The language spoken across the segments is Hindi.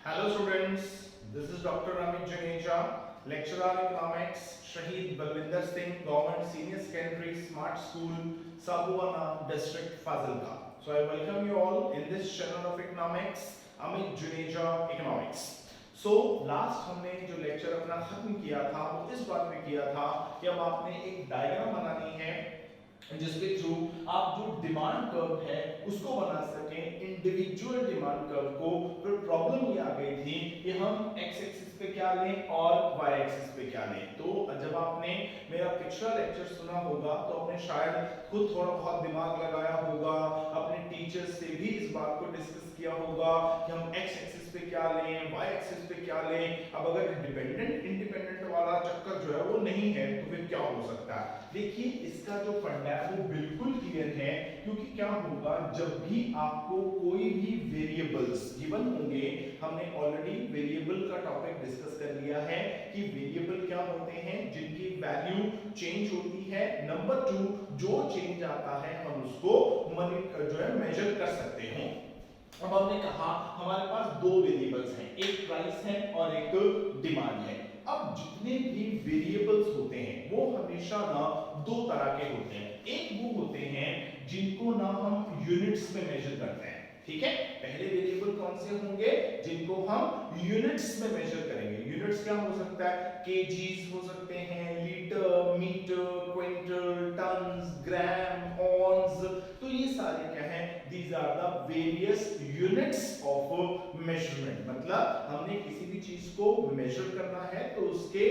Hello students, this is Dr. Amit Janeja, lecturer in economics, Shahid Balwinder Singh, Government Senior Secondary Smart School, Sabuana District, Fazilka. So I welcome you all in this channel of economics, Amit Janeja Economics. So last हमने जो लेक्चर अपना खत्म किया था वो इस बात पे किया था कि अब आपने एक डायग्राम बनानी है जिसके थ्रू आप जो डिमांड कर्व है उसको बना सकें, इंडिविजुअल डिमांड कर्व को। फिर प्रॉब्लम ये आ गई थी कि हम एक्स एक्सिस पे क्या लें और वाई एक्सिस पे क्या लें। तो जब आपने मेरा पिछला लेक्चर सुना होगा तो आपने शायद खुद थोड़ा बहुत दिमाग लगाया होगा, अपने टीचर्स से भी इस बात को डिस्कस किया होगा कि हम एक्स एक्सिस पे क्या लें, वाई एक्सिस पे क्या लें। अब अगर डिपेंडेंट इंडिपेंडेंट वाला चक्कर जो है वो नहीं है तो फिर क्या हो सकता है। देखिए इसका जो फंडा है वो बिल्कुल क्लियर है, क्योंकि क्या होगा जब भी आपको कोई भी वेरिएबल्स गिवन होंगे, हमने ऑलरेडी वेरिएबल का टॉपिक डिस्कस कर लिया है कि वेरिएबल क्या होते हैं जिनकी वैल्यू चेंज होती है। नंबर 2, जो चेंज आता है हम उसको जो है मेजर कर सकते हैं। अब हमने कहा हमारे पास दो वेरिएबल्स हैं, एक प्राइस है और एक डिमांड है। अब जितने भी वेरिएबल्स होते हैं वो हमेशा ना दो तरह के होते हैं। एक वो होते हैं जिनको ना हम यूनिट्स में मेजर करते हैं, ठीक है। पहले वेरिएबल कौन से होंगे जिनको हम यूनिट्स में मेजर करेंगे। यूनिट्स क्या हो सकता है, केजीस हो सकते हैं, लीटर, मीटर, क्विंटल, टन्स, ग्राम, ऑन्स। तो ये सारे क्या है, these are the various units of measurement। मतलब हमने किसी भी चीज को मेजर करना है तो उसके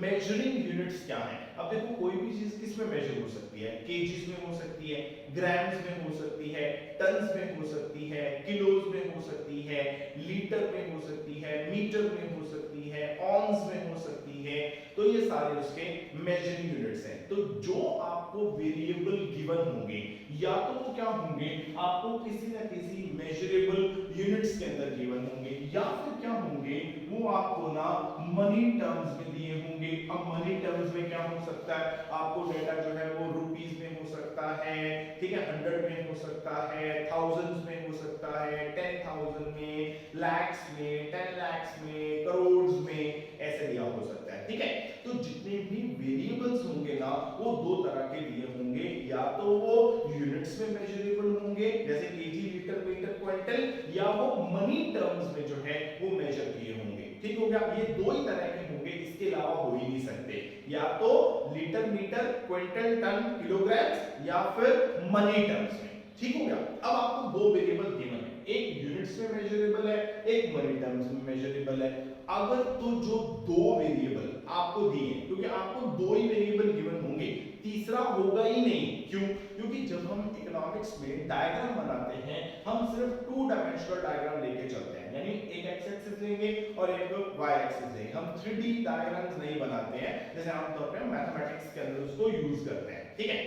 मेजरिंग यूनिट्स क्या हैं। अब देखो कोई भी चीज किस में मेजर हो सकती है, केजीस में हो सकती है, ग्राम्स में हो सकती है, टन्स में हो सकती है, किलोज में हो सकती है, लीटर में हो सकती है, मीटर में हो सकती है, ऑन्स में हो सकती है। तो ये सारे उसके मेजरिंग यूनिट्स हैं। तो जो आपको वेरिएबल गिवन होंगे या तो वो क्या होंगे, आपको किसी ना किसी मेजरेबल यूनिट्स के अंदर गिवन होंगे, या फिर क्या होंगे वो आपको ना मनी टर्म्स में दिए होंगे। अब मनी टर्म्स में क्या हो सकता है, आपको डेटा जो है वो रुपीस में हो सकता है, ठीक है, 100 में हो सकता है, थाउजेंड्स में हो सकता है, 10,000 में, लैक्स में, 10 लैक्स में, करोड़ में, ऐसे दिया हो सकता है, ठीक है। तो जितने भी वेरिएबल्स होंगे ना वो दो तरह के दिए होंगे, या तो वो यूनिट्स में मेजरेबल होंगे जैसे केजी, लीटर, मीटर, क्विंटल, या वो मनी टर्म्स में जो है वो मेजर किए होंगे। ठीक हो गया, ये दो ही तरह के होंगे, इसके अलावा हो ही नहीं सकते, या तो litre, metre, quintal, ton, kilogram, या फिर मनी टर्म्स में। ठीक हो गया। अब आपको दो वेरिएबल गिवन है, एक यूनिट्स में मेजरेबल है, एक मनी टर्म्स में मेजरेबल है। अगर तो जो दो वेरिएबल आपको दिए, क्योंकि आपको दो ही वेरिएबल गिवन होंगे, तीसरा होगा ही नहीं। क्यों? क्योंकि जब हम इकोनॉमिक्स में डायग्राम बनाते हैं हम सिर्फ 2 डायमेंशनल डायग्राम लेके चलते हैं, यानी एक एक्स एक्सिस लेंगे और एक वाई एक्सिस लेंगे। हम 3D डायग्राम्स नहीं बनाते हैं जैसे आमतौर पे मैथमेटिक्स के अंदर उसको यूज करते हैं, ठीक है।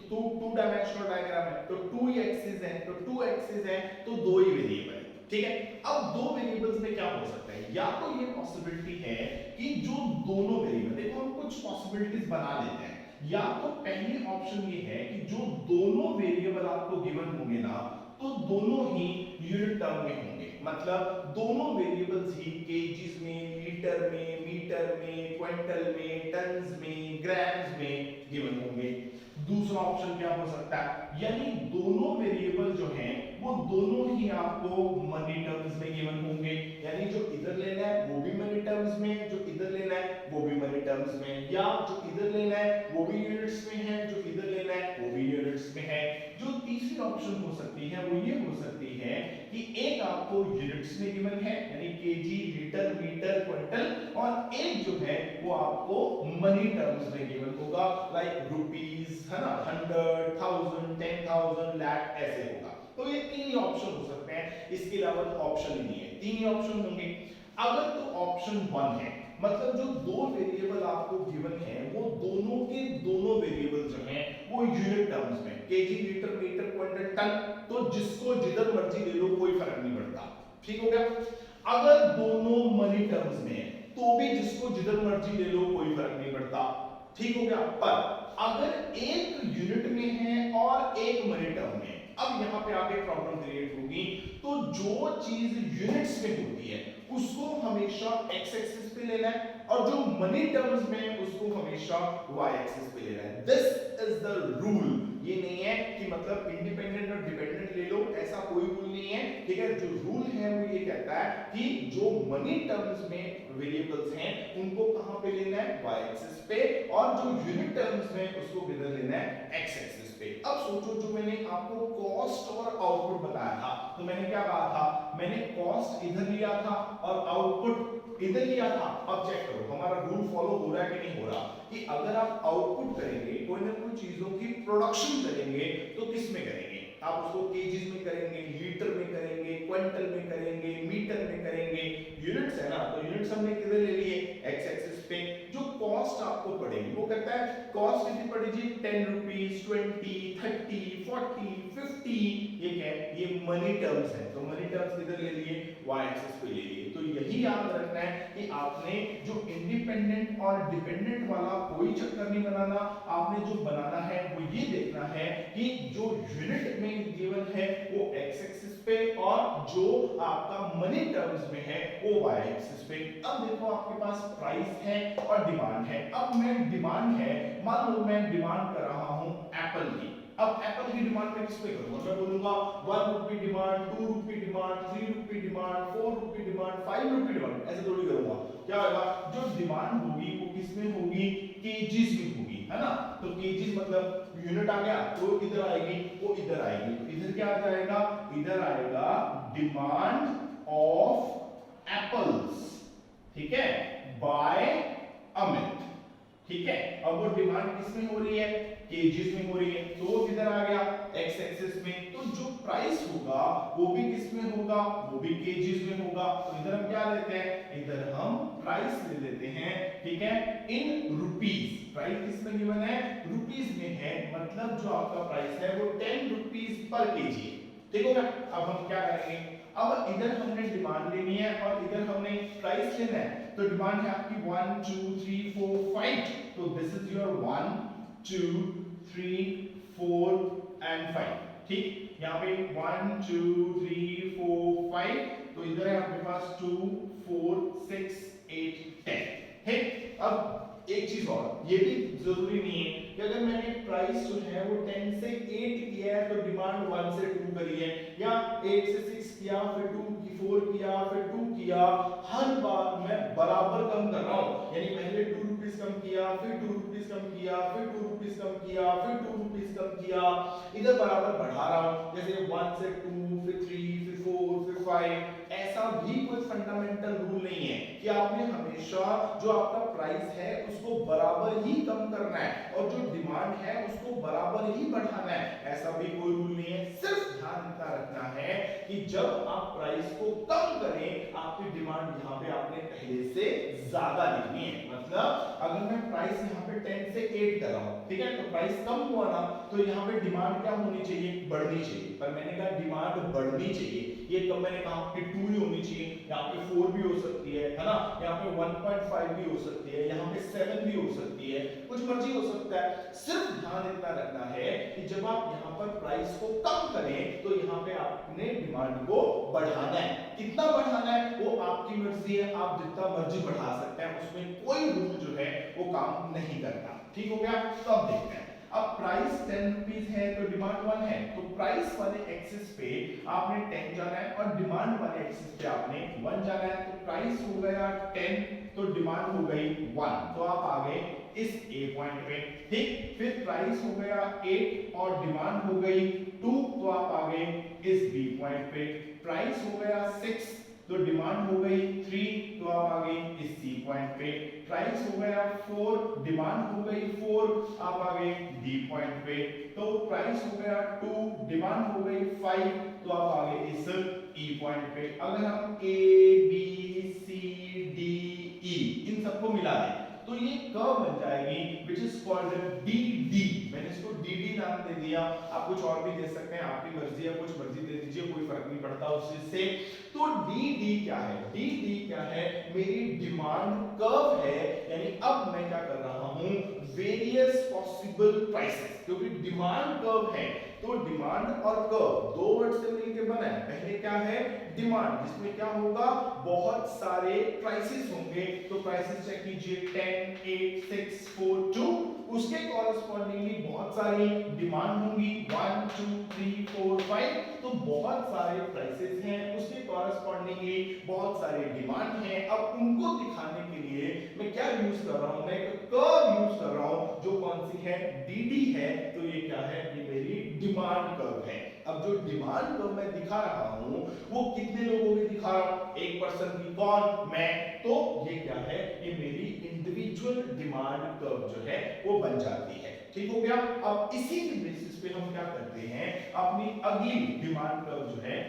तो 2 डायमेंशनल डायग्राम है तो 2 ही एक्सिस है, तो 2 एक्सिस है तो दो ही वेरिएबल है, ठीक है। अब दो वेरिएबल्स में क्या हो सकता है, या तो ये पॉसिबिलिटी है कि जो दोनों वेरिएबल, देखो हम कुछ पॉसिबिलिटीज बना लेते हैं, या तो पहली ऑप्शन ये है कि जो दोनों वेरिएबल आपको गिवन होंगे ना तो दोनों ही यूनिट टर्म में होंगे, मतलब दोनों वेरिएबल्स ही केजीस में, लीटर में, मीटर में, क्विंटल में, टन्स में, ग्राम्स में गिवन होंगे। दूसरा ऑप्शन क्या हो सकता है, यानी दोनों वेरिएबल जो हैं वो दोनों ही आपको मनी टर्म्स में गिवन होंगे, यानी जो इधर लेना है वो भी मनी टर्म्स में, जो इधर लेना है वो भी मनी टर्म्स में, या जो इधर लेना है वो भी यूनिट्स में है, जो इधर लेना है वो भी यूनिट्स में है। जो तीसरी ऑप्शन हो सकती है वो ये हो सकती है कि एक आपको यूनिट्स में गिवन है यानी केजी, लीटर, मीटर, क्विंटल, और एक जो है वो आपको मनी टर्म्स में गिवन होगा, लाइक रुपीस, है ना, 100, 1000, 10,000, लाख, ऐसे होगा। तो ये तीन ही ऑप्शन हो सकते हैं, इसके अलावा तो ऑप्शन ही नहीं है, तीन ही ऑप्शन होंगे। अगर तो ऑप्शन 1 है, मतलब जो दो वेरिएबल आपको गिवन है वो दोनों के दोनों वेरिएबल जो हैं वो यूनिट टर्म्स में, K G, litre, metre, quintal, ton, तो जिसको जिधर मर्जी ले लो कोई फर्क नहीं पड़ता। ठीक हो गया। अगर दोनों मनी टर्म्स में है तो भी जिसको जिधर मर्जी ले लो कोई फर्क नहीं पड़ता। ठीक हो गया। पर अगर एक यूनिट में है और एक मनी टर्म में, अब यहां पे आगे प्रॉब्लम क्रिएट होगी। तो जो चीज यूनिट्स में होती है उसको हमेशा x एक्सिस पे लेना है और जो मनी टर्म्स में है उसको हमेशा y एक्सिस पे लेना है। This is the rule. ये नहीं है कि मतलब इंडिपेंडेंट और डिपेंडेंट ले लो, ऐसा कोई रूल नहीं है, ठीक है। जो रूल है वो ये कहता है कि जो मनी टर्म्स में वेरिएबल्स हैं उनको कहां पे लेना है, y एक्सिस पे, और जो यूनिट टर्म्स में उसको किधर लेना है, x एक्सिस पे। अब सोचो जो मैंने आपको कॉस्ट और आउटपुट बताया था, तो मैंने क्या कहा था, मैंने कॉस्ट इधर लिया था और आउटपुट इधर लिया था। अब चेक करो हमारा रूल फॉलो हो रहा है कि नहीं हो रहा, कि अगर आप आउटपुट करेंगे, कोई ना कोई चीजों की प्रोडक्शन करेंगे, तो किस में करेंगे, आप उसको केजीज में करेंगे, लीटर में करेंगे, क्विंटल में करेंगे, मीटर में करेंगे, यूनिट्स है ना, तो यूनिट्स हमने किधर ले लिए, एक्स एक्सिस पे। जो कॉस्ट आपको पड़ेगी वो कहता है कॉस्ट कितनी पड़ेगी, 10 रुपीस, 20, 30, 40, 50, ये क्या है, ये मनी टर्म्स है, तो मनी टर्म्स किधर ले लिए, वाई एक्सिस पे ले लिए। तो यही याद रखना है कि आपने जो इंडिपेंडेंट और डिपेंडेंट वाला कोई चक्कर नहीं बनाना, आपने जो बनाना है वो ये देखना है कि जो यूनिट में गिवन है वो एक्स एक्सिस पे और जो आपका मनी टर्म्स में है वो वाई एक्सिस पे। अब देखो आपके पास प्राइस है और डिमांड है। अब मैं डिमांड है, मान लो मैं डिमांड कर रहा हूं एप्पल की। अब एप्पल की डिमांड मैं किस पे करूंगा, मैं बोलूंगा 1 रुपए डिमांड, 2 रुपए डिमांड, 3 रुपए डिमांड, 4 रुपए डिमांड, 5 रुपए डिमांड, ऐसे थोड़ी करूंगा। क्या होगा, जो डिमांड होगी वो किस में होगी, केजीज में होगी, है ना। तो केजीज मतलब यूनिट आ गया, तो इधर आएगी, वो इधर आएगी, तो इधर क्या आ जाएगा, इधर आएगा डिमांड ऑफ एप्पल्स, ठीक है, बाय अमित, ठीक है। अब वो डिमांड किस में हो रही है, केजीज में हो रही है, तो वो किधर आ गया, एक्स एक्सिस में। तो जो प्राइस होगा वो भी किस में होगा, वो भी केजीज में होगा। तो इधर हम क्या लेते हैं, इधर हम प्राइस ले लेते हैं, ठीक है, इन रुपीस। प्राइस किस में गिवन है, रुपीस में है, मतलब जो आपका प्राइस है वो 10 रुपीस पर केजी, ठीक होगा। अब हम क्या करेंगे, अब इधर हमने डिमांड लेनी है और इधर हमने प्राइस लेना है। तो डिमांड है आपकी 1 2 3 4 5, तो दिस इज योर 1 2 3 4 एंड 5, ठीक। यहाँ पे 1 2 3 4 5, तो इधर है आपके पास 2 4 6 8 10, ठीक। अब एक चीज और, ये भी जरूरी नहीं है कि अगर मैंने प्राइस जो है वो 10 से 8 किया है तो डिमांड 1 से 2 करी है, या 8 से 6 किया, फिर 2 की 4 किया, फिर 2 किया, हर बार मैं बराबर कम कर रहा हूं, यानी पहले 2 रुपीस कम किया, फिर 2 रुपीस कम किया, फिर 2 रुपीस कम किया, फिर 2 रुपीस कम किया, इधर बराबर बढ़ा रहा हूं, जैसे 1 से 2, फिर 3, फिर 4, फिर 5। ऐसा भी कोई फंडामेंटल रूल नहीं है कि आपने हमेशा जो आपका प्राइस है उसको बराबर ही कम करना है और जो डिमांड है उसको बराबर ही बढ़ाना है, ऐसा भी कोई रूल नहीं है। सिर्फ ध्यान इतना रखना है कि जब आप प्राइस को कम करें, आपकी डिमांड यहाँ पे आपने पहले से ज्यादा लिखनी है। मतलब अगर मैं प्राइस यहाँ पे 10 से 8 कर रहा हूँ, ठीक है, तो प्राइस कम हुआ ना, तो यहाँ पे डिमांड क्या होनी चाहिए, बढ़नी चाहिए, पर मैंने कहा डिमांड बढ़नी चाहिए, ये कब मैंने कहा कि 2 ही होनी चाहिए, यहाँ पे 4 भी हो सकती है ना, यहाँ पे 1.5 भी हो सकती है, यहाँ पे 7 भी हो सकती है, कुछ मर्जी हो सकता है। सिर्फ ध्यान इतना रखना है कि जब आप यहाँ पर प्राइस को कम करें तो यहाँ पे आपने डिमांड को बढ़ाना है। कितना बढ़ाना है वो आपकी मर्जी है, आप जितना मर्जी बढ़ा सकते हैं, उसमें कोई रूल जो है वो काम नहीं करता, ठीक हो गया। तो अब देखते हैं, अब प्राइस 10 रुपीस है तो डिमांड 1 है, तो प्राइस वाले एक्सिस पे आपने 10 जाना है और डिमांड वाले एक्सिस पे आपने 1 जाना है। तो प्राइस हो गया 10 तो डिमांड हो गई 1, तो आप आ गए इस ए पॉइंट पे, ठीक। फिर प्राइस हो गया 8 और डिमांड हो गई 2, तो आप आ गए इस बी पॉइंट पे। प्राइस हो गया 6 तो डिमांड हो गई 3, तो आप आ गए इस सी पॉइंट पे। प्राइस हो गया 4, डिमांड हो गई 4, आप आ गए डी पॉइंट पे। तो प्राइस हो गया 2, डिमांड हो गई 5, तो आप आ गए इस ई पॉइंट पे। अगर हम A B C D E इन सबको मिला दें तो ये कर्व बन जाएगी which is called DD। मैंने इसको DD नाम दे दिया, आप कुछ और भी दे सकते हैं, आपकी मर्जी है, कुछ मर्जी दे दीजिए, कोई फर्क नहीं पड़ता उससे। तो DD क्या है, DD क्या है, मेरी डिमांड कर्व है, यानी अब मैं क्या कर रहा हूं वेरियस पॉसिबल प्राइसेस, क्योंकि डिमांड कर्व है तो डिमांड और कर्व दो वर्ड से मिलकर बना है। पहले क्या है डिमांड, जिसमें क्या होगा बहुत सारे प्राइसेस होंगे, तो प्राइसेस चेक कीजिए 10 8 6 4 2, उसके कॉरेस्पॉन्डिंगली बहुत सारी डिमांड होंगी 1 2 3 4 5, तो बहुत सारे प्राइसेस हैं, उसके कॉरेस्पॉन्डिंगली बहुत सारे डिमांड हैं। अब उनको दिखाने के लिए मैं क्या यूज कर रहा हूं, मैं एक कर्व यूज कर रहा हूं जो कौन सी है डीडी है, तो ये क्या है ये मेरी डिमांड कर्व है। अब जो डिमांड कर्व मैं दिखा रहा हूं वो कितने लोगों की दिखा रहा हूं, एक पर्सन की, कौन मैं, तो ये क्या है ये मेरी इंडिविजुअल डिमांड कर्व जो है वो बन जाती है। ठीक हो गया। अब इसी के बेसिस पे हम क्या करते हैं अपनी अगली डिमांड कर्व जो है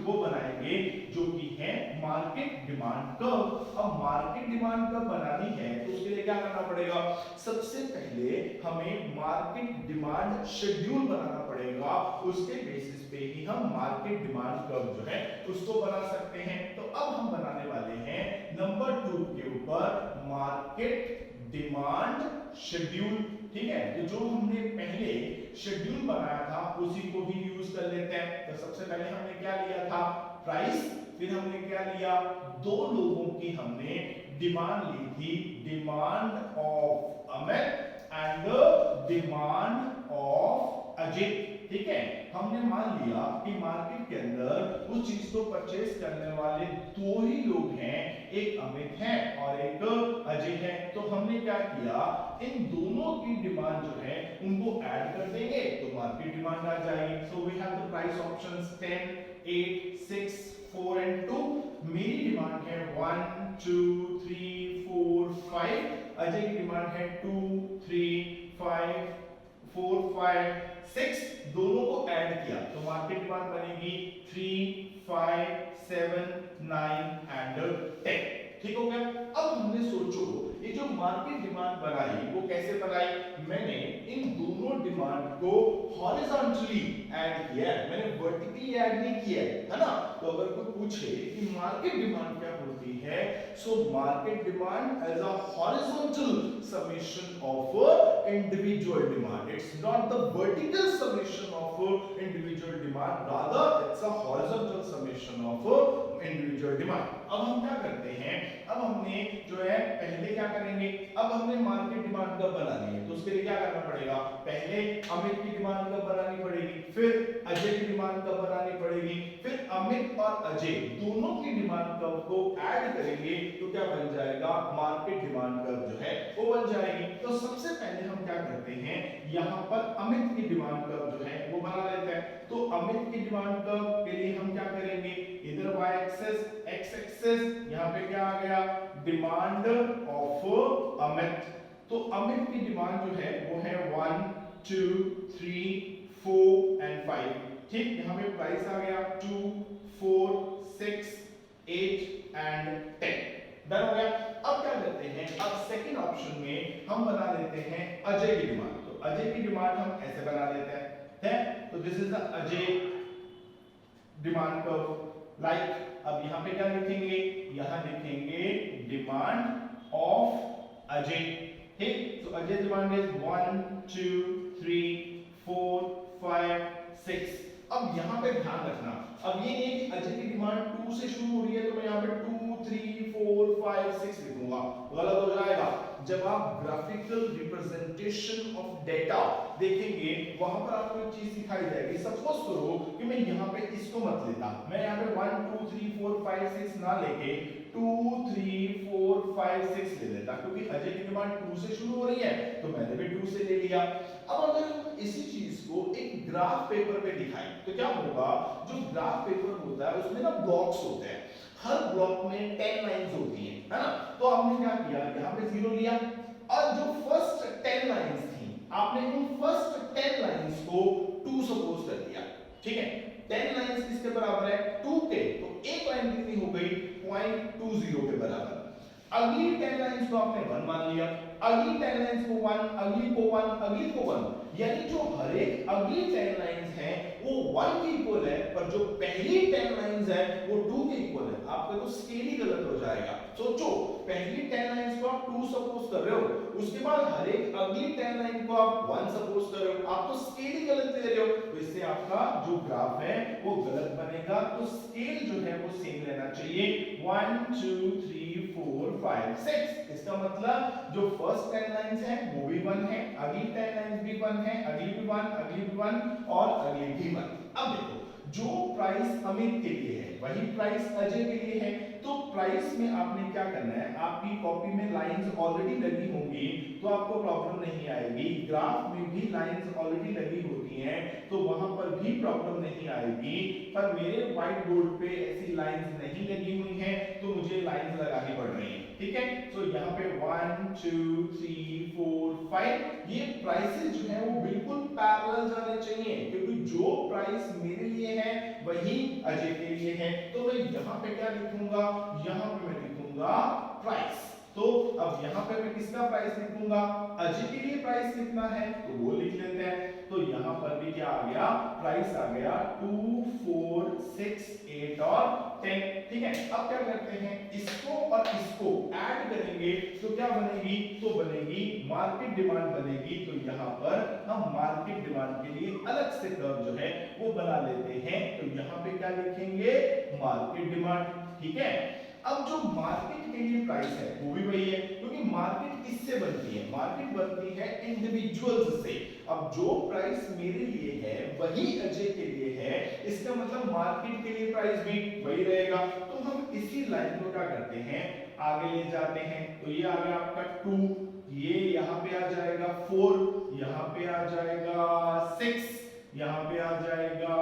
वो बनाएंगे जो कि है मार्केट डिमांड कर्व। अब मार्केट डिमांड कर्व बनानी है तो उसके लिए क्या करना पड़ेगा, सबसे पहले हमें मार्केट डिमांड शेड्यूल बनाना पड़ेगा, उसके बेसिस पे ही हम मार्केट डिमांड कर्व जो है उसको बना सकते हैं। तो अब हम बनाने वाले हैं नंबर 2 के ऊपर मार्केट डिमांड शेड्यूल। ठीक है, तो जो हमने पहले शेड्यूल बनाया था उसी को ही यूज कर लेते हैं। तो सबसे पहले हमने क्या लिया था प्राइस, फिर हमने क्या लिया दो लोगों की हमने डिमांड ली थी, demand of Amit and demand of Ajay. ठीक है, हमने मान लिया कि मार्केट के अंदर उस चीज को परचेस करने वाले दो ही लोग हैं, एक अमित है और एक अजय है। तो हमने क्या किया इन दोनों की डिमांड जो है उनको ऐड कर देंगे तो मार्केट डिमांड आ जाएगी। So we have the price options 10 8 6 4 and 2। मेरी डिमांड है 1 2 3 4 5, अजय की डिमांड है 2 3 5 4 5 6, दोनों को ऐड किया तो मार्केट डिमांड बनेगी 3 5 7 9 एंड 10। ठीक हो गया। अब हमने सोचो ये जो मार्केट डिमांड बनाई वो कैसे बनाई, मैंने इन दोनों डिमांड को हॉरिजॉन्टली ऐड किया है, मैंने वर्टिकली ऐड नहीं किया है ना। तो अगर कोई पूछे कि मार्केट डिमांड क्या होती है, so market demand as a horizontal summation of individual demand, it's not the vertical summation of individual demand, rather it's a horizontal summation of individual demand. अब हम क्या करते हैं, अब हमने जो है पहले क्या करेंगे, अब हमने मार्केट डिमांड कब बनानी है तो उसके लिए क्या करना पड़ेगा, पहले अमित की डिमांड कब बनानी पड़ेगी, फिर अजय की डिमांड कब बनानी पड़ेगी, फिर अमित और अजय दोनों की डिमांड कर्व को ऐड करेंगे तो क्या बन जाएगा मार्केट डिमांड कर्व जो है वो बन जाएगी। तो सबसे पहले हम क्या करते हैं यहाँ पर अमित की डिमांड कर्व जो है वो बना लेते हैं। तो अमित की डिमांड कर्व के लिए हम क्या करेंगे, इधर y एक्सिस x एक्सिस, यहाँ पे क्या आ गया डिमांड ऑफ अमित। तो अमित की डिमांड जो है वो है 1 2 3 4 एंड 5। ठीक, यहाँ पे प्राइस आ गया 2 4 6 8 एंड 10। डन हो गया। अब क्या करते हैं, अब सेकंड ऑप्शन में हम बना लेते हैं अजय की डिमांड। तो अजय की डिमांड हम ऐसे बना लेते हैं, है? तो this is the Ajay demand curve. Like अब यहाँ पे क्या लिखेंगे, यहाँ लिखेंगे डिमांड ऑफ अजय। ठीक, तो अजय डिमांड इज 1 2 3 4 5 6। अब यहाँ पे ध्यान रखना, अब ये नहीं कि अजय की डिमांड 2 से शुरू हो रही है तो मैं यहाँ पे 2 3 4 5 6 लिखूंगा, गलत हो जाएगा। जब आप ग्राफिकल रिप्रेजेंटेशन ऑफ डेटा देखेंगे वहां पर आपको एक चीज दिखाई जाएगी। सपोज करो कि मैं यहाँ पे इसको मत लेता, मैं यहाँ पे 1 2 3 4 5 6 ना लेके 2 3 4 5 6 ले लेता, क्योंकि अजय की डिमांड 2 से शुरू हो रही है तो मैंने भी 2 से ले लिया। अब अगर इसी चीज को एक ग्राफ पेपर पे दिखाएं तो क्या होगा, जो ग्राफ पेपर होता है उसमें ना ब्लॉक्स होते हैं, हर ब्लॉक में 10 लाइंस होती हैं, है ना। तो हमने क्या किया, यहाँ पे 0 लिया और जो फर्स्ट 10 लाइंस थी आपने उन फर्स्ट 10 लाइंस को 2 सपोज कर दिया। ठीक है, 10 लाइंस किसके बराबर है 2 के, तो एक लाइन कितनी हो गई 0.20 के बराबर। अगली 10 लाइंस को आपने 1 मान लिया, अगली 10 लाइंस को 1, अगली को 1, अगली को 1, यानी जो हर एक अगली 10 लाइंस हैं वो 1 के इक्वल है, पर जो पहली 10 लाइंस है वो 2 के इक्वल है। आपका तो स्केल ही गलत हो जाएगा। सोचो, पहली 10 लाइंस को आप 2 सपोज कर रहे हो, उसके बाद हर एक अगली 10 लाइन को आप 1 सपोज कर रहे हो, आप तो स्केल ही गलत ले रहे हो, तो इससे आपका जो ग्राफ है वो गलत बनेगा। तो स्केल जो है वो सेम रहना चाहिए, 1 2 3 4 5 6। इसका मतलब जो फर्स्ट 10 लाइंस है वो भी 1 है, अगली 10 लाइंस भी 1 है, अगली भी 1, अगली भी 1 और अगली भी 1। अब देखो, जो प्राइस अमित के लिए है वही प्राइस अजय के लिए है, तो प्राइस में आपने क्या करना है, आपकी कॉपी में लाइंस ऑलरेडी लगी होंगी तो आपको प्रॉब्लम नहीं आएगी। ग्राफ में भी लाइंस ऑलरेडी लगी होती हैं तो वहां पर भी प्रॉब्लम नहीं आएगी। पर मेरे व्हाइट बोर्ड पे ऐसी लाइंस नहीं लगी हुई हैं तो मुझे लाइंस लगानी पड़ रही है, ठीक है। तो यहाँ पे 1 2 3 4 5 ये प्राइसेस जो है वो बिल्कुल पैरेलल जाने चाहिए, क्योंकि जो प्राइस मेरे लिए है वही अजय के लिए है। तो मैं यहाँ पे क्या लिखूंगा, यहाँ पे मैं लिखूंगा प्राइस। तो अब यहाँ पे मैं किसका प्राइस लिखूंगा, अजय के लिए प्राइस कितना है तो वो लिख लेते हैं। तो यहाँ पर भी क्या आ गया, प्राइस आ गया 2 4 6 8 और 10, ठीक है। अब क्या करते हैं, इसको और इसको ऐड करेंगे तो क्या बनेगी, तो बनेगी मार्केट डिमांड बनेगी। तो यहाँ पर हम मार्केट डिमांड के लिए अलग से कर्व जो है वो बना लेते हैं। तो यहाँ पे क्या लिखेंगे, मार्केट डिमांड, ठीक है। अब जो मार्केट के लिए प्राइस है वो भी वही है, क्योंकि मार्केट किससे बनती है, मार्केट बनती है इंडिविजुअल्स से। अब जो प्राइस मेरे लिए है वही अजय के लिए है, इसका मतलब मार्केट के लिए प्राइस भी वही रहेगा। तो हम इसी लाइन को क्या करते हैं, आगे ले जाते हैं। तो ये आ गया आपका 2, ये यहाँ पे आ जाएगा 4, यहाँ पे आ जाएगा 6, यहाँ पे आ जाएगा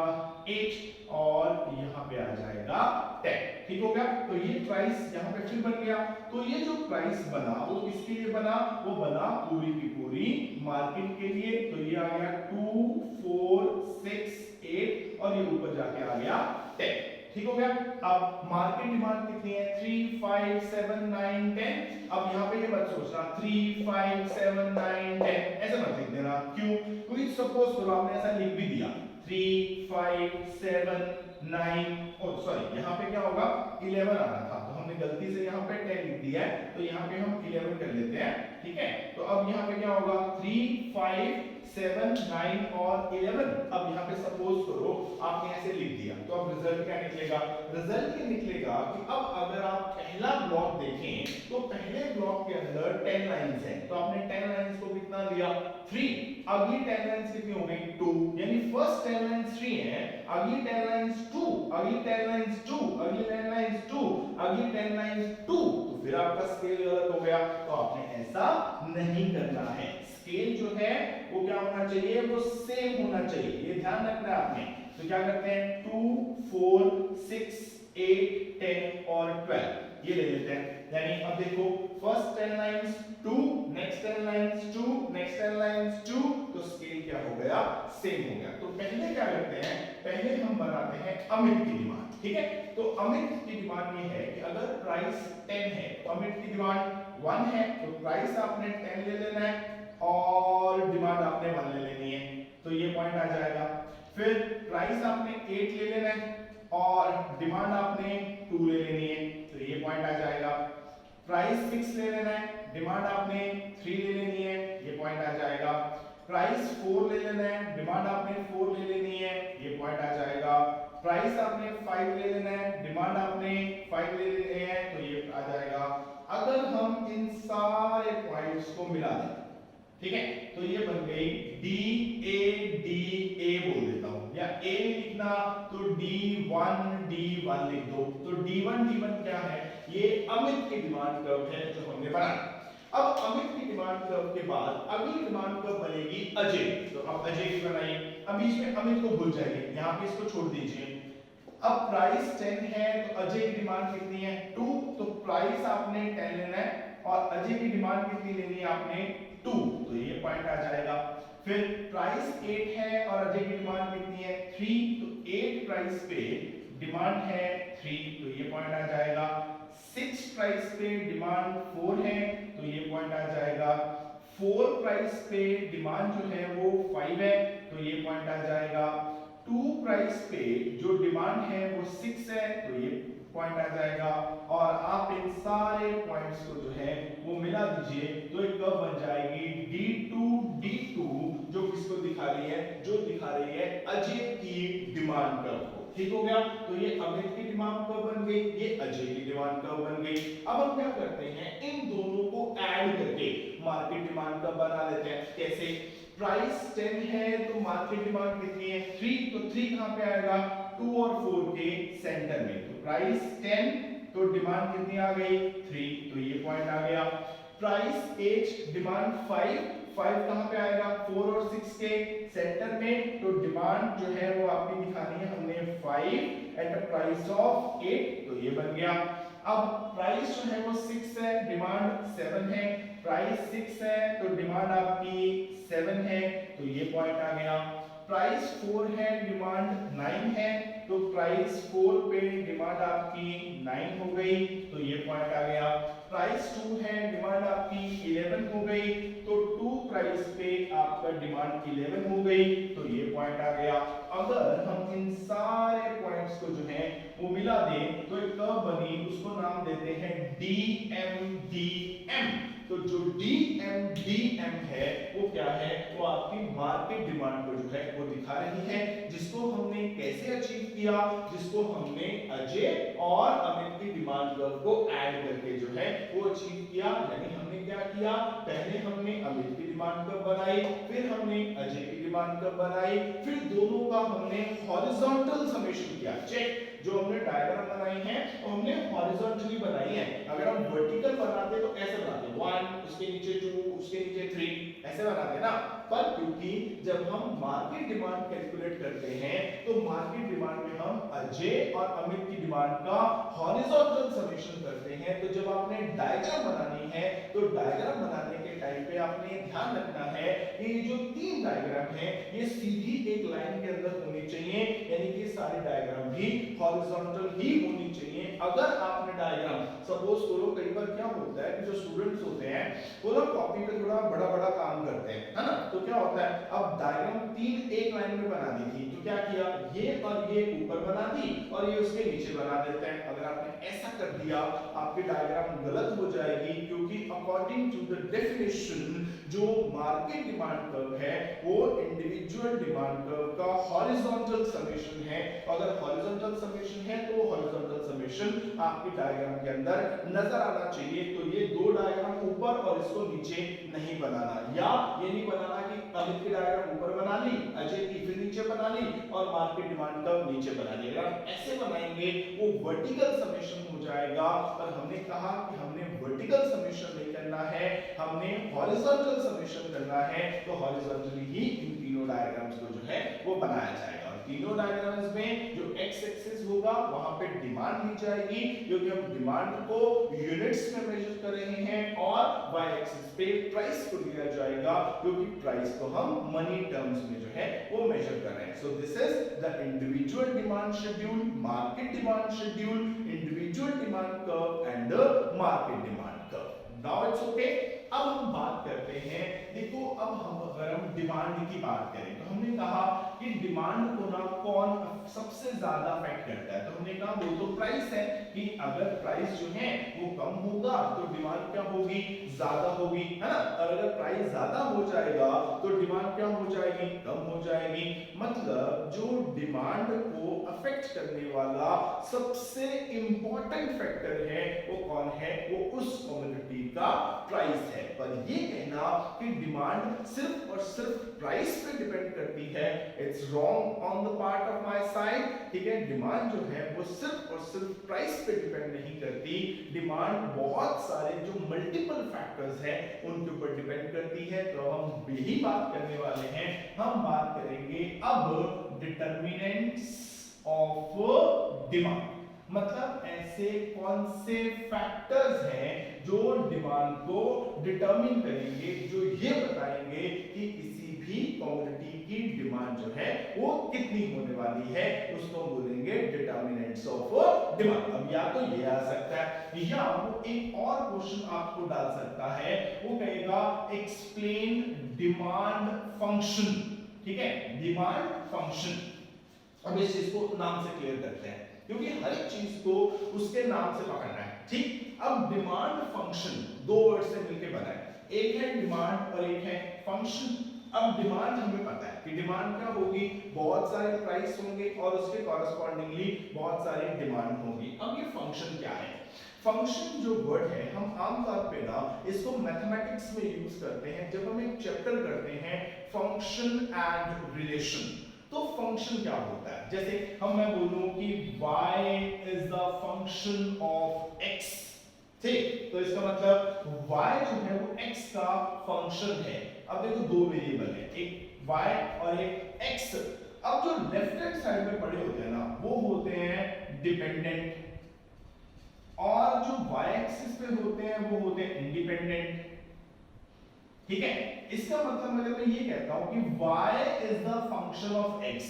8 और यहाँ पे आ जाएगा 10, ठीक हो गया। तो ये प्राइस यहाँ पे फिर बन गया। तो ये जो प्राइस बना वो किसके लिए बना, वो बना पूरी की पूरी मार्केट के लिए। तो ये आ गया 2 4 6 8 और ये ऊपर जाके आ गया 10, ठीक हो गया। अब मार्केट डिमांड कितनी है, 3 5 7 9 10। अब यहाँ पे ये मत सोचना 3 5 7 9 10 ऐसे मत लिख देना, क्यों, क्योंकि सपोज करो आपने ऐसा लिख भी दिया 3 5 7 9, और सॉरी यहाँ पे क्या होगा 11 आना था, तो हमने गलती से यहाँ पे 10 लिख दिया है, तो यहाँ पे हम 11 कर लेते हैं, ठीक है। तो अब यहाँ पे क्या होगा 3 5 7 9 और 11। अब यहाँ पे सपोज करो आपने ऐसे लिख दिया, तो अब रिजल्ट क्या निकलेगा, रिजल्ट ये निकलेगा कि अब अगर आप पहला ब्लॉक देखें तो पहले ब्लॉक के अंदर 10 लाइंस हैं, तो आपने 10 लाइंस को कितना लिया 3, अगली 10 लाइंस कितनी हो गई 2, यानी फर्स्ट 10 लाइंस 3 है, अगली 10 लाइंस 2, अगली 10 लाइंस 2, अगली 10 लाइंस 2, अगली 10 लाइंस 2। तो फिर आपका स्केल गलत हो गया, तो आपने ऐसा नहीं करना है। स्केल जो है वो क्या होना चाहिए, वो सेम होना चाहिए, ये ध्यान रखना है आपने। तो क्या करते हैं 2 4 6 8 10 और 12 ये ले लेते हैं। यानी अब देखो first 10 lines 2, next 10 lines 2, next 10 lines 2, तो स्केल क्या हो गया, सेम हो गया। तो पहले क्या करते हैं, पहले हम बनाते हैं अमित की डिमांड, ठीक है। तो अमित की डिमांड ये है कि अगर प्राइस 10 है तो अमित की डिमांड 1 है, तो प्राइस आपने 10 ले लेना है और डिमांड आपने 1 ले लेनी है, तो ये पॉइंट आ जाएगा। फिर प्राइस आपने 8 ले लेना है और डिमांड आपने 2 ले लेनी है, तो ये पॉइंट आ जाएगा। प्राइस 6 ले लेना है, डिमांड आपने 3 ले लेनी है, ये पॉइंट आ जाएगा। प्राइस 4 ले लेना है, डिमांड आपने 4 ले लेनी है, ये पॉइंट आ जाएगा। प्राइस आपने 5 ले लेना है, डिमांड आपने 5 ले लेने हैं, तो ये आ जाएगा। अगर हम इन सारे पॉइंट्स को मिला दें, ठीक है, तो ये बन गई डी ए बोल देता हूं, या ए लिखना तो D1 लिख दो। तो D1 क्या है, ये अमित की डिमांड कर्व है जो हमने बनाया। अब अमित की डिमांड कर्व के बाद अगली डिमांड कर्व बनेगी अजय, तो अब अजय की बनाइए। अब बीच में अमित को भूल जाइए, यहाँ पे इसको छोड़ दीजिए। अब प्राइस 10 है तो अजय की डिमांड कितनी है 2, तो प्राइस आपने 10 लेना है और अजय की डिमांड कितनी लेनी है आपने 2, तो ये पॉइंट आ जाएगा। फिर प्राइस 8 है और अजय की डिमांड कितनी है 3, तो 8 प्राइस पे डिमांड है 3, तो ये पॉइंट आ जाएगा। 6 प्राइस पे डिमांड 4 है, तो ये पॉइंट आ जाएगा। 4 प्राइस पे डिमांड जो है वो 5 है, तो ये पॉइंट आ जाएगा। 2 प्राइस पे जो डिमांड है वो 6 है, तो ये पॉइंट आ जाएगा। और आप इन सारे पॉइंट्स को जो है वो मिला दीजिए तो एक कर्व बन जाएगी D2 जो किसको दिखा रही है, जो दिखा रही है अजय की डिमांड कर्व को। ठीक हो गया, तो ये अमित की डिमांड कर्व बन गई, ये अजय की डिमांड कर्व बन गई। अब हम क्या करते हैं, इन दोनों को ऐड करके मार्केट डिमांड कर्व बना लेते हैं। कैसे, प्राइस 10 है तो मार्केट डिमांड कितनी है 3, तो 3 कहां पे आएगा 2 और 4 के सेंटर में, तो प्राइस 10 तो डिमांड कितनी आ गई 3, तो ये पॉइंट आ गया। प्राइस 8 डिमांड 5 कहां पे आएगा 4 और 6 के सेंटर में, तो डिमांड जो है वो आपकी दिखानी है हमने 5 एट अ प्राइस ऑफ 8, तो ये बन गया। अब प्राइस जो है वो 6 है, डिमांड 7 है, प्राइस 6 है तो डिमांड आपकी 7 है, तो ये पॉइंट आ गया। प्राइस 4 है, डिमांड 9 है, तो प्राइस 4 पे डिमांड आपकी 9 हो गई, तो ये पॉइंट आ गया। प्राइस 2 है, डिमांड आपकी 11 हो गई, तो 2 प्राइस पे आपका डिमांड 11 हो गई, तो ये पॉइंट आ गया। अगर हम इन सारे पॉइंट्स को जो है वो मिला दें तो एक कर्व बनी, उसको नाम देते हैं DMDM। तो जो DMDM है वो क्या है, वो आपकी मार्केट डिमांड को जो है वो दिखा रही है, जिसको हमने कैसे अचीव किया, जिसको हमने अजय और अमित की डिमांड कर्व को ऐड करके जो है वो अचीव किया। यानी हमने क्या किया, पहले हमने अमित की डिमांड कर्व बनाई, फिर हमने अजय की डिमांड कर्व बनाई, फिर दोनों का हमने हॉरिजॉन्टल समेशन किया। चेक, जो हमने डायग्राम बनाई है वो हमने हॉरिजॉन्टली बनाई है। अगर हम वर्टिकल बनाते तो ऐसे बनाते 1 उसके नीचे 2 उसके नीचे 3 ऐसे बनाते ना, पर क्योंकि जब हम मार्केट डिमांड कैलकुलेट करते हैं तो मार्केट डिमांड में हम अजय और अमित की डिमांड का हॉरिजॉन्टल समेशन करते हैं। तो जब आपने डायग्राम बनानी है तो डायग्राम बनाने के टाइम पे आपने ध्यान रखना है कि ये जो 3 डायग्राम है ये सीधी एक लाइन के अंदर होनी चाहिए, यानी कि सारे डायग्राम भी हॉरिजॉन्टल ही होनी चाहिए। अगर आपने डायग्राम सपोज करो, कई बार क्या होता है कि जो स्टूडेंट्स होते हैं वो लोग कॉपी पे थोड़ा बड़ा काम करते हैं, है ना, तो क्या होता है, अब डायग्राम 3 एक लाइन में बना दी थी तो क्या किया, ये और ये ऊपर बना दी और ये उसके नीचे बना देते हैं। अगर आपने ऐसा कर दिया आपकी डायग्राम गलत हो जाएगी, क्योंकि अकॉर्डिंग टू द डेफिनेशन जो मार्केट डिमांड कर्व है वो इंडिविजुअल डिमांड कर्व का हॉरिजॉन्टल समेशन है। अगर हॉरिजॉन्टल समेशन है तो हॉरिजॉन्टल समेशन आपकी डायग्राम के अंदर नजर आना चाहिए। तो ये 2 डायग्राम ऊपर और इसको नीचे नहीं बनाना, या ये नहीं बनाना कि अमित की डायग्राम ऊपर बना ली, अजय की फिर नीचे बना ली और मार्केट डिमांड कर्व नीचे बना ली। अगर ऐसे बनाएंगे वो वर्टिकल समेशन हो जाएगा, पर हमने कहा कि हमने वर्टिकल समेशन नहीं करना है, हमने हॉरिजॉन्टल समेशन करना है। तो हॉरिजॉन्टली ही इन तीनों डायग्राम्स को जो है वो बनाया जाएगा। और तीनों डायग्राम्स में जो एक्स एक्सिस होगा वहां पे डिमांड ली जाएगी, क्योंकि हम डिमांड को यूनिट्स में मेजर कर रहे हैं, और वाई एक्सिस पे प्राइस को लिया जाएगा, क्योंकि प्राइस को हम मनी टर्म्स में जो है वो मेजर कर रहे हैं। So this is the individual demand schedule, market demand schedule, individual demand curve and the market demand curve. Now it's okay. अब हम बात करते हैं, देखो अब हम अगर हम डिमांड की बात करें तो हमने कहा कि डिमांड को ना कौन सबसे ज्यादा अफेक्ट करता है, तो हमने कहा वो तो प्राइस है, कि अगर प्राइस जो है वो कम होगा तो डिमांड क्या होगी, ज्यादा होगी, है ना, और अगर प्राइस ज्यादा हो जाएगा तो डिमांड क्या हो जाएगी, कम हो जाएगी। मतलब जो डिमांड को अफेक्ट करने वाला सबसे इंपॉर्टेंट फैक्टर है वो कौन है, वो उस कमोडिटी का प्राइस है। पर ये कहना कि डिमांड सिर्फ और सिर्फ प्राइस पे डिपेंड करती है, it's wrong on the part of my side. ठीक है, डिमांड जो है वो सिर्फ और सिर्फ प्राइस पे डिपेंड नहीं करती, डिमांड बहुत सारे जो मल्टीपल फैक्टर्स हैं उनके ऊपर डिपेंड करती है। तो हम यही बात करने वाले हैं, हम बात करेंगे अब डिटरमिनेंट्स ऑफ डिमांड। मतलब ऐसे कौन से फैक्टर्स हैं जो डिमांड को डिटरमिन करेंगे, जो ये बताएंगे कि किसी भी कमोडिटी की डिमांड जो है वो कितनी होने वाली है उसको बोलेंगे डिटर्मिनेंट्स ऑफ डिमांड। अब या तो ये आ सकता है या वो एक और क्वेश्चन आपको डाल सकता है, वो कहेगा एक्सप्लेन डिमांड फंक्शन। ठीक है, डिमांड फंक्शन। अब इस चीज को नाम से क्लियर करते हैं क्योंकि हर एक चीज को उसके नाम से पकड़ना है। ठीक, अब डिमांड फंक्शन दो वर्ड से मिलकर बना है, एक है डिमांड और एक है फंक्शन। अब डिमांड हमें पता है कि डिमांड क्या होगी, बहुत सारे प्राइस होंगे और उसके कॉरेस्पॉन्डिंगली बहुत सारी डिमांड होगी। अब ये फंक्शन क्या है? फंक्शन जो वर्ड है हम आमतौर पे ना इसको मैथमेटिक्स में यूज करते हैं जब हम एक चैप्टर करते हैं फंक्शन एंड रिलेशन। तो फंक्शन क्या होता है, जैसे मैं बोलूं कि y is the function of x। ठीक, तो इसका मतलब y जो है वो x का फंक्शन है। अब देखो दो वेरिएबल है, एक y और एक x। अब जो लेफ्ट हैंड साइड में पड़े होते हैं ना वो होते हैं डिपेंडेंट, और जो y एक्सिस पे होते हैं वो होते हैं इंडिपेंडेंट। ठीक है, इसका मतलब अगर मैं ये कहता हूं कि y is the function of x,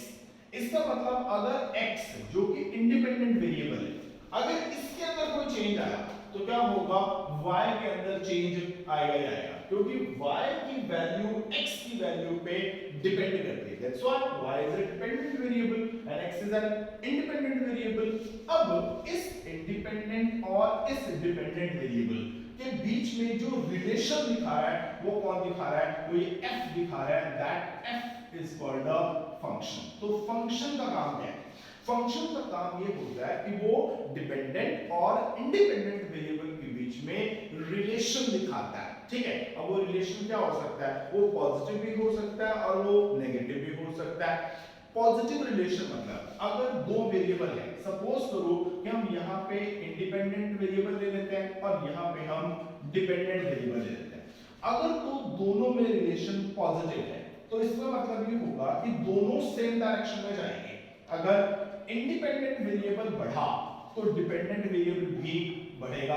इसका मतलब अगर x जो कि इंडिपेंडेंट वेरिएबल है, अगर इसके अंदर कोई चेंज आया तो क्या होगा, y के अंदर चेंज आएगा ही आएगा, क्योंकि y की वैल्यू x की वैल्यू पे डिपेंड करती है। That's why y is a dependent variable and x is an independent variable. अब इस इंडिपेंडेंट और इस डिपेंडेंट वेरिएबल के बीच में जो रिलेशन दिखा रहा है वो कौन दिखा रहा है, वो ये f दिखा रहा है। That f is called a function. तो फंक्शन का काम क्या है? फंक्शन का काम ये होता है कि वो डिपेंडेंट और इंडिपेंडेंट वेरिएबल के बीच में रिलेशन दिखाता है। ठीक है, अब वो रिलेशन क्या हो सकता है, वो पॉजिटिव भी हो सकता है और वो नेगेटिव भी हो सकता है। पॉजिटिव रिलेशन मतलब अगर दो वेरिएबल है, सपोज करो कि हम यहाँ पे इंडिपेंडेंट वेरिएबल ले लेते हैं और यहाँ पे हम डिपेंडेंट वेरिएबल ले लेते हैं। अगर तो दोनों में रिलेशन पॉजिटिव है तो इसका मतलब ये होगा कि दोनों सेम डायरेक्शन में जाएंगे। अगर इंडिपेंडेंट वेरिएबल बढ़ा तो डिपेंडेंट वेरिएबल भी बढ़ेगा,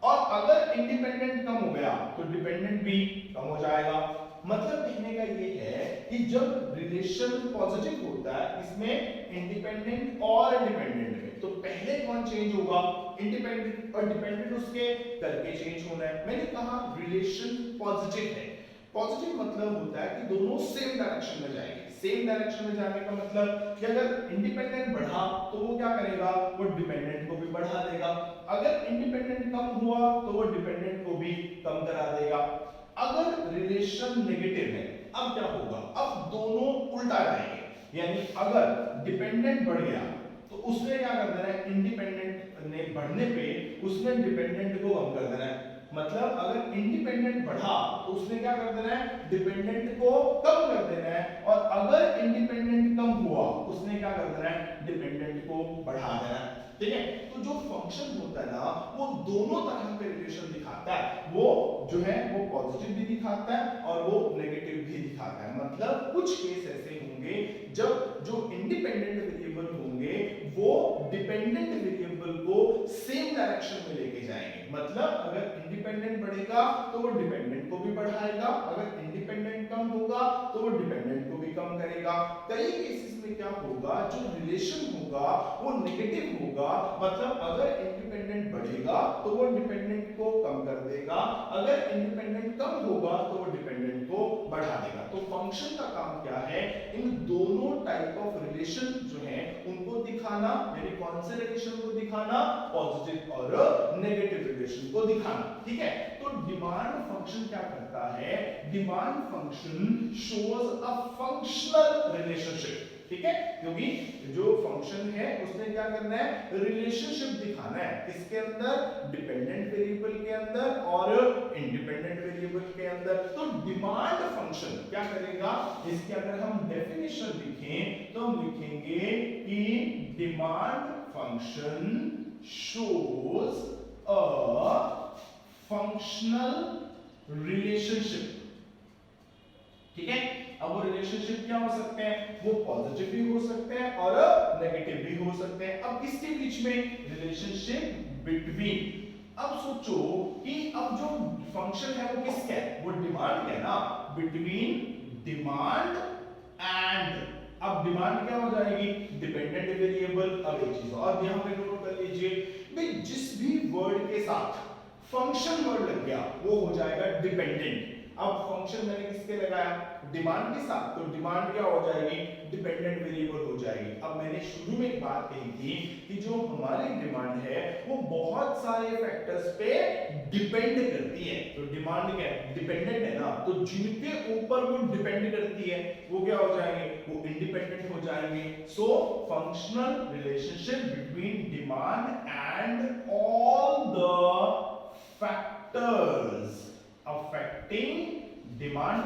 और अगर इंडिपेंडेंट कम हो गया तो डिपेंडेंट भी कम हो जाएगा। मतलब कहने का ये है कि जब रिलेशन पॉजिटिव होता है इसमें इंडिपेंडेंट और डिपेंडेंट में, तो पहले कौन चेंज होगा, इंडिपेंडेंट, और डिपेंडेंट उसके करके चेंज होना है। मैंने कहा रिलेशन पॉजिटिव है। पॉजिटिव मतलब होता है कि दोनों सेम डायरेक्शन में जाएंगे। सेम डायरेक्शन में जाने का मतलब कि अगर इंडिपेंडेंट बढ़ा तो वो क्या करेगा, वो डिपेंडेंट को भी बढ़ा देगा। अगर इंडिपेंडेंट कम हुआ तो वो डिपेंडेंट को भी कम करा देगा। अगर रिलेशन नेगेटिव है अब क्या होगा, अब दोनों उल्टा जाएंगे। यानी अगर डिपेंडेंट बढ़ गया तो उसने क्या कर देना है, इंडिपेंडेंट ने बढ़ने पे उसने डिपेंडेंट को कम कर देना है। मतलब अगर इंडिपेंडेंट बढ़ा तो उसने क्या कर देना है, डिपेंडेंट को कम कर देना है, और अगर इंडिपेंडेंट कम हुआ उसने क्या कर देना है, डिपेंडेंट को बढ़ा देना है। ठीक है, तो जो फंक्शन होता है ना वो दोनों तरह के रिलेशन दिखाता है। वो जो है वो पॉजिटिव भी दिखाता है और वो नेगेटिव भी दिखाता है। मतलब कुछ केस ऐसे होंगे जब जो इंडिपेंडेंट वेरिएबल होंगे वो डिपेंडेंट वेरिएबल को सेम डायरेक्शन में लेके जाएंगे। मतलब अगर इंडिपेंडेंट बढ़ेगा तो वो डिपेंडेंट को भी बढ़ाएगा, अगर इंडिपेंडेंट कम होगा तो वो डिपेंडेंट को भी कम करेगा। कई केसेस में क्या होगा, जो रिलेशन होगा वो नेगेटिव होगा। मतलब अगर इंडिपेंडेंट बढ़ेगा तो वो डिपेंडेंट को कम कर देगा, अगर इंडिपेंडेंट कम होगा तो वो डिपेंडेंट को बढ़ा देगा। तो फंक्शन का काम क्या है, इन दोनों टाइप ऑफ रिलेशन जो है उनको दिखाना, यानी कौन से रिलेशन को दिखाना, पॉजिटिव और नेगेटिव रिलेशन को दिखाना। ठीक है, तो डिमांड फंक्शन क्या करता है, demand function shows a functional relationship. ठीक है, क्योंकि जो फंक्शन है उसने क्या करना है, रिलेशनशिप दिखाना है, किसके अंदर, डिपेंडेंट वेरिएबल के अंदर और इंडिपेंडेंट वेरिएबल के अंदर। तो डिमांड फंक्शन क्या करेगा, इसकी अगर हम डेफिनेशन लिखें तो हम लिखेंगे कि demand function shows a functional relationship. ठीक है, अब वो रिलेशनशिप क्या हो सकते हैं, वो पॉजिटिव भी हो सकते हैं और नेगेटिव भी हो सकते हैं। अब किसके बीच में, रिलेशनशिप बिटवीन। अब सोचो कि अब जो फंक्शन है वो किसका है, वो डिमांड का है ना, बिटवीन डिमांड एंड। अब डिमांड क्या हो जाएगी, डिपेंडेंट वेरिएबल। अब एक चीज और यहां पे नोट कर लीजिए भाई, जिस भी वर्ड के साथ फंक्शन वर्ड लग गया वो हो जाएगा डिपेंडेंट। अब फंक्शन मैंने किसके लगाया, डिमांड के साथ, तो डिमांड क्या हो जाएगी, डिपेंडेंट वेरिएबल हो जाएगी। अब मैंने शुरू में एक बात कही थी कि जो हमारी डिमांड है वो बहुत सारे फैक्टर्स पे डिपेंड करती है। तो डिमांड क्या है, डिपेंडेंट है ना, तो जिनके ऊपर वो डिपेंड करती है वो क्या हो जाएंगे, वो इंडिपेंडेंट हो जाएंगे। So functional relationship between demand and all the factors affecting demand,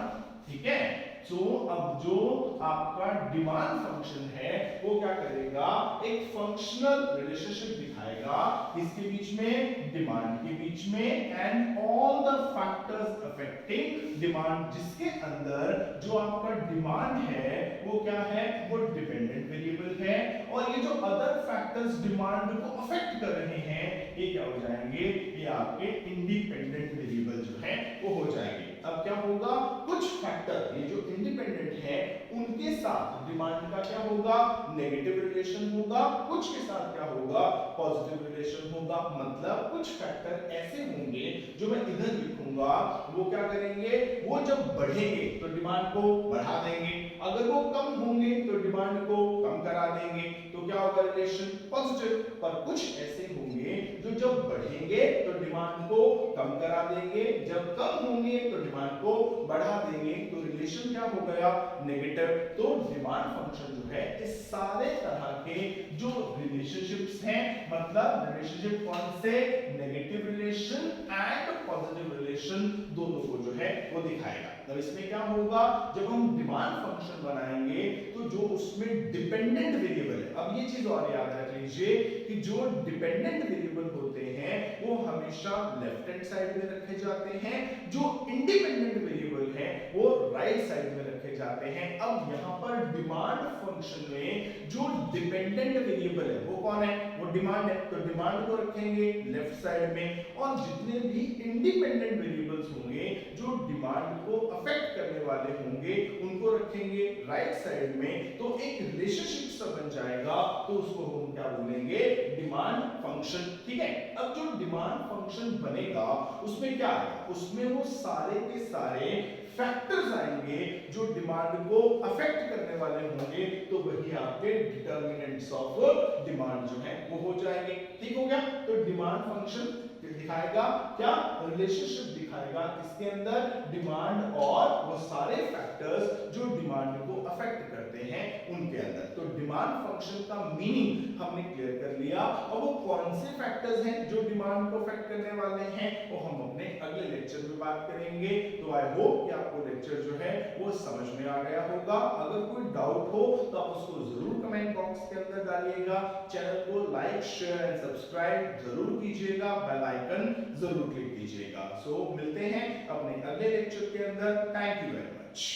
ठीक है। तो अब जो आपका डिमांड फंक्शन है वो क्या करेगा, एक फंक्शनल रिलेशनशिप दिखाएगा इसके बीच में, डिमांड के बीच में, and all the factors affecting demand, जिसके अंदर जो आपका डिमांड है वो क्या है, वो डिपेंडेंट वेरिएबल है, और ये जो अदर फैक्टर्स डिमांड को अफेक्ट कर रहे हैं ये क्या हो जाएंगे, ये आपके इंडिपेंडेंट वेरिएबल जो है वो हो जाएंगे। अब क्या होगा, कुछ फैक्टर ये जो इंडिपेंडेंट है उनके साथ डिमांड का क्या होगा, नेगेटिव रिलेशन होगा, कुछ के साथ क्या होगा, पॉजिटिव रिलेशन होगा। मतलब कुछ फैक्टर ऐसे होंगे जो मैं इधर लिखूंगा वो क्या करेंगे, वो जब बढ़ेंगे तो डिमांड को बढ़ा देंगे, अगर वो कम होंगे तो डिमांड को कम करा देंगे, तो क्या होगा, रिलेशन पॉजिटिव। पर कुछ ऐसे होंगे जो जब बढ़ेंगे तो डिमांड को कम करा देंगे, जब कम होंगे तो डिमांड को बढ़ा देंगे, तो रिलेशन क्या हो गया, नेगेटिव। तो डिमांड फंक्शन जो है इस सारे तरह के जो रिलेशनशिप्स हैं, मतलब रिलेशनशिप कौन से, negative relation and positive relation, दोनों को जो है वो दिखाएगा। तो इसमें क्या होगा, जब हम डिमांड फंक्शन बनाएंगे तो जो उसमें डिपेंडेंट वेरिएबल है, अब ये चीज और याद रख लीजिए कि जो डिपेंडेंट वेरिएबल होते हैं वो हमेशा लेफ्ट हैंड साइड में रखे जाते हैं, जो इंडिपेंडेंट वेरिएबल है वो राइट साइड में रखे जाते हैं। अब यहाँ पर डिमांड फंक्शन में जो डिपेंडेंट वेरिएबल है वो कौन है, वो डिमांड है, तो डिमांड को रखेंगे लेफ्ट साइड में, और जितने भी इंडिपेंडेंट वेरिएबल्स होंगे जो डिमांड को अफेक्ट करने वाले होंगे उनको रखेंगे राइट साइड में। तो एक रिलेशनशिप सा बन जाएगा, तो उसको हम क्या बोलेंगे, डिमांड फंक्शन, ठीक है। अब जो डिमांड फंक्शन बनेगा उसमें क्या आएगा, उसमें वो सारे के सारे फैक्टर्स आएंगे जो डिमांड को अफेक्ट करने वाले होंगे, तो वही आपके डिटरमिनेंट्स ऑफ डिमांड जो है वो हो जाएंगे। ठीक हो गया, तो डिमांड फंक्शन दिखाएगा क्या, रिलेशनशिप दिखाएगा किसके अंदर, डिमांड और वो सारे फैक्टर्स जो डिमांड को अफेक्ट करते हैं उनके अंदर। तो डिमांड फंक्शन का मीनिंग हमने क्लियर कर लिया, और वो कौन से फैक्टर्स हैं जो डिमांड को अफेक्ट करने वाले हैं वो हम अपने अगले लेक्चर में बात करेंगे। तो आई होप कि आपको लेक्चर जो है वो समझ में आ गया होगा। अगर कोई डाउट हो तो आप उसको जरूर कमेंट बॉक्स के अंदर डालिएगा। चैनल को लाइक, शेयर एंड सब्सक्राइब जरूर कीजिएगा, बेल आइकन जरूर क्लिक कीजिएगा। सो मिलते हैं अपने अगले लेक्चर के अंदर। Thank you very much.